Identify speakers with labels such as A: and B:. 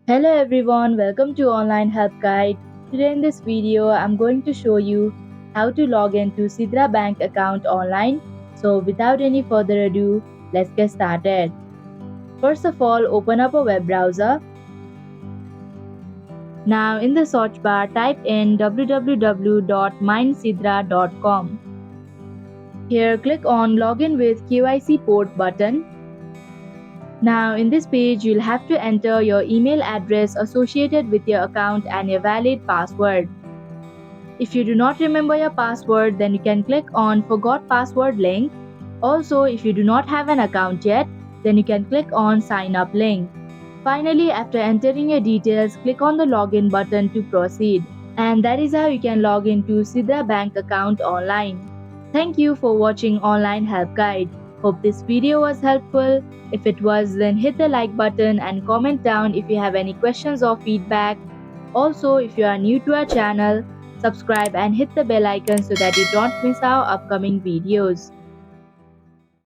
A: Hello everyone, welcome to Online Help Guide. Today in this video, I'm going to show you how to log into Sidra Bank account online. So without any further ado, let's get started. First of all, open up a web browser. Now in the search bar, type in www.mindsidra.com. Here click on Login with KYC Port button. Now in this page, you'll have to enter your email address associated with your account and a valid password. If you do not remember your password, then you can click on Forgot Password link. Also, if you do not have an account yet, then you can click on Sign Up link. Finally, after entering your details, click on the Login button to proceed. And that is how you can log into Sidra Bank account online. Thank you for watching Online Help Guide. Hope this video was helpful. If it was, then hit the like button and comment down if you have any questions or feedback. Also, if you are new to our channel, subscribe and hit the bell icon so that you don't miss our upcoming videos.